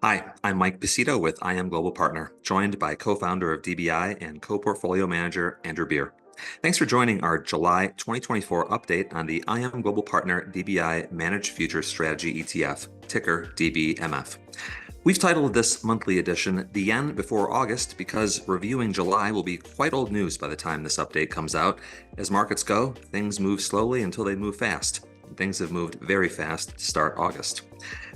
Hi, I'm Mike Pacito with IM Global Partner, joined by co-founder of DBI and co-portfolio manager Andrew Beer. Thanks for joining our July 2024 update on the IM Global Partner DBI Managed Futures Strategy ETF, ticker DBMF. We've titled this monthly edition The Yen Before August because reviewing July will be quite old news by the time this update comes out. As markets go, things move slowly until they move fast. Things have moved very fast to start August.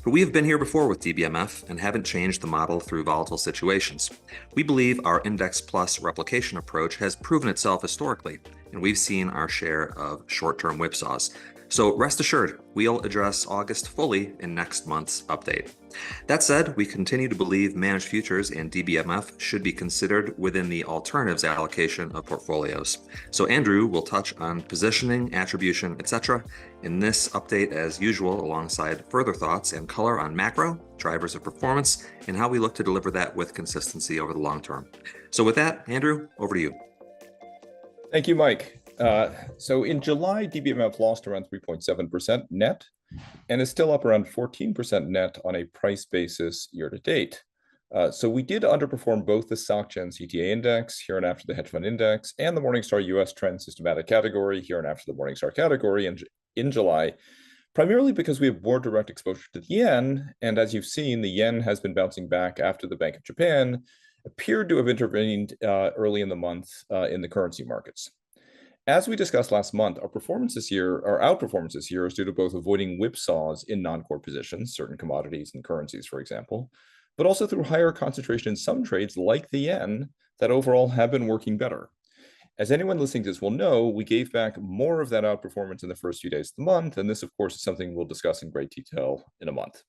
But we have been here before with DBMF and haven't changed the model through volatile situations. We believe our index plus replication approach has proven itself historically, and we've seen our share of short-term whipsaws. So rest assured, we'll address August fully in next month's update. That said, we continue to believe managed futures and DBMF should be considered within the alternatives allocation of portfolios. So Andrew will touch on positioning, attribution, etc. in this update as usual, alongside further thoughts and color on macro, drivers of performance, and how we look to deliver that with consistency over the long term. So with that, Andrew, over to you. Thank you, Mike. So in July, DBMF lost around 3.7% net and is still up around 14% net on a price basis year to date. So we did underperform both the SocGen CTA index, here and after the hedge fund index, and the Morningstar US Trend Systematic category, here and after the Morningstar category in July, primarily because we have more direct exposure to the yen. And as you've seen, the yen has been bouncing back after the Bank of Japan appeared to have intervened early in the month in the currency markets. As we discussed last month, our outperformance this year is due to both avoiding whipsaws in non-core positions, certain commodities and currencies, for example, but also through higher concentration in some trades like the yen that overall have been working better. As anyone listening to this will know, we gave back more of that outperformance in the first few days of the month, and this, of course, is something we'll discuss in great detail in a month.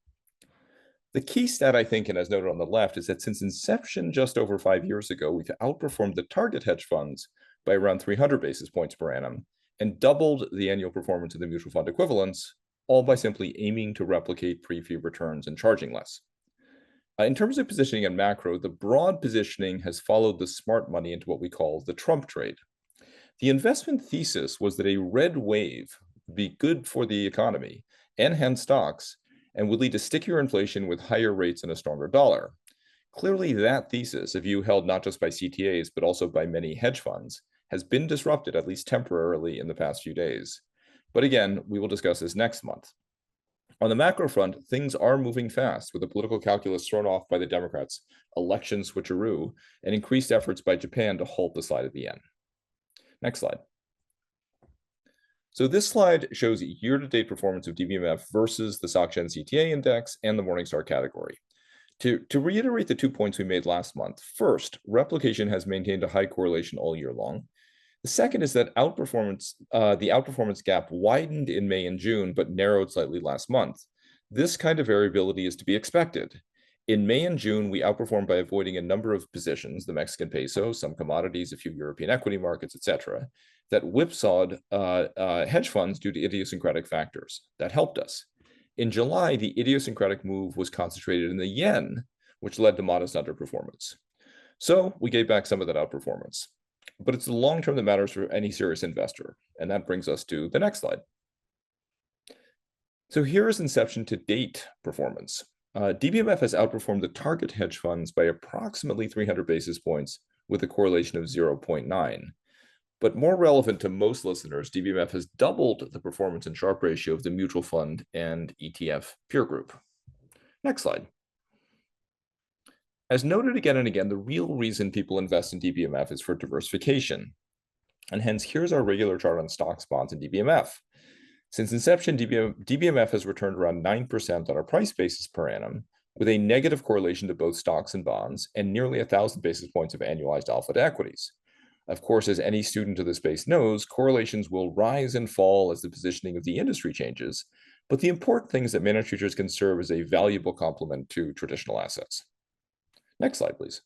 The key stat, I think, and as noted on the left, is that since inception just over 5 years ago, we've outperformed the target hedge funds by around 300 basis points per annum and doubled the annual performance of the mutual fund equivalents, all by simply aiming to replicate pre-fee returns and charging less. In terms of positioning and macro, the broad positioning has followed the smart money into what we call the Trump trade. The investment thesis was that a red wave would be good for the economy and hence stocks, and would lead to stickier inflation with higher rates and a stronger dollar. Clearly, that thesis, a view held not just by CTAs, but also by many hedge funds, has been disrupted, at least temporarily, in the past few days. But again, we will discuss this next month. On the macro front, things are moving fast, with the political calculus thrown off by the Democrats' election switcheroo and increased efforts by Japan to halt the slide of the yen. Next slide. So this slide shows year-to-date performance of DBMF versus the SocGen CTA index and the Morningstar category. To reiterate the 2 points we made last month, first, replication has maintained a high correlation all year long. The second is that the outperformance gap widened in May and June, but narrowed slightly last month. This kind of variability is to be expected. In May and June, we outperformed by avoiding a number of positions, the Mexican peso, some commodities, a few European equity markets, etc., that whipsawed hedge funds due to idiosyncratic factors. That helped us. In July, the idiosyncratic move was concentrated in the yen, which led to modest underperformance. So we gave back some of that outperformance. But it's the long term that matters for any serious investor. And that brings us to the next slide. So here is inception to date performance. DBMF has outperformed the target hedge funds by approximately 300 basis points with a correlation of 0.9. But more relevant to most listeners, DBMF has doubled the performance and Sharpe ratio of the mutual fund and ETF peer group. Next slide. As noted again and again, the real reason people invest in DBMF is for diversification. And hence, here's our regular chart on stocks, bonds, and DBMF. Since inception, DBMF has returned around 9% on a price basis per annum, with a negative correlation to both stocks and bonds, and nearly 1,000 basis points of annualized alpha to equities. Of course, as any student of the space knows, correlations will rise and fall as the positioning of the industry changes, but the important thing is that managed futures can serve as a valuable complement to traditional assets. Next slide, please.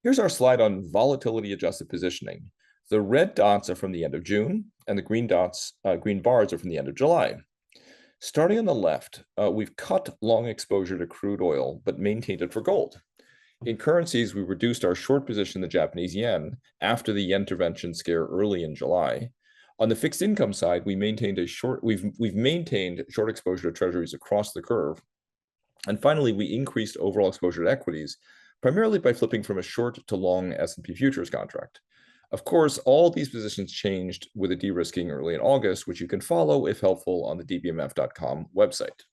Here's our slide on volatility-adjusted positioning. The red dots are from the end of June, and the green bars are from the end of July. Starting on the left, we've cut long exposure to crude oil, but maintained it for gold. In currencies, we reduced our short position in the Japanese yen after the yen intervention scare early in July. On the fixed income side, we've maintained short exposure to treasuries across the curve, And finally, we increased overall exposure to equities, primarily by flipping from a short to long S&P futures contract. Of course, all these positions changed with a de-risking early in August, which you can follow if helpful on the dbmf.com website.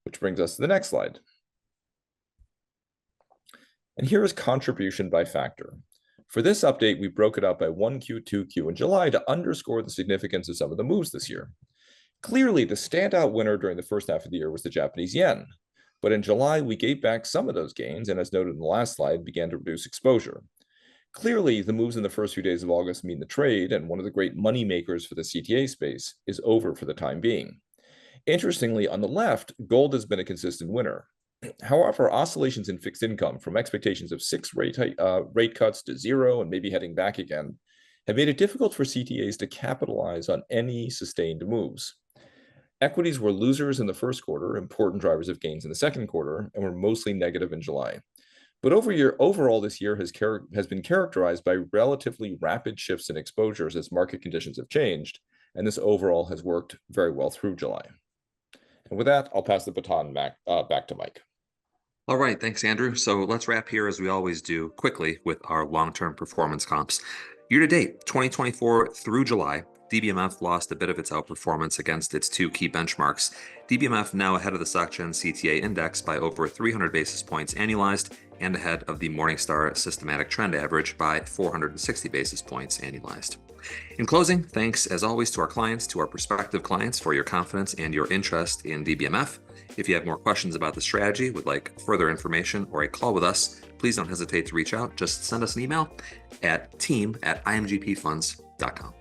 Which brings us to the next slide. And here is contribution by factor. For this update, we broke it out by 1Q, 2Q, and July to underscore the significance of some of the moves this year. Clearly, the standout winner during the first half of the year was the Japanese yen. But in July, we gave back some of those gains, and as noted in the last slide, began to reduce exposure. Clearly, the moves in the first few days of August mean the trade, and one of the great money makers for the CTA space, is over for the time being. Interestingly, on the left, gold has been a consistent winner. However, oscillations in fixed income from expectations of 6 rate cuts to 0 and maybe heading back again have made it difficult for CTAs to capitalize on any sustained moves. Equities were losers in the first quarter, important drivers of gains in the second quarter, and were mostly negative in July. But overall, this year has been characterized by relatively rapid shifts in exposures as market conditions have changed, and this overall has worked very well through July. And with that, I'll pass the baton back to Mike. All right, thanks, Andrew. So let's wrap here, as we always do, quickly with our long-term performance comps. Year to date, 2024 through July, DBMF lost a bit of its outperformance against its two key benchmarks. DBMF now ahead of the SocGen CTA index by over 300 basis points annualized and ahead of the Morningstar systematic trend average by 460 basis points annualized. In closing, thanks as always to our clients, to our prospective clients for your confidence and your interest in DBMF. If you have more questions about the strategy, would like further information, or a call with us, please don't hesitate to reach out. Just send us an email at team@imgpfunds.com.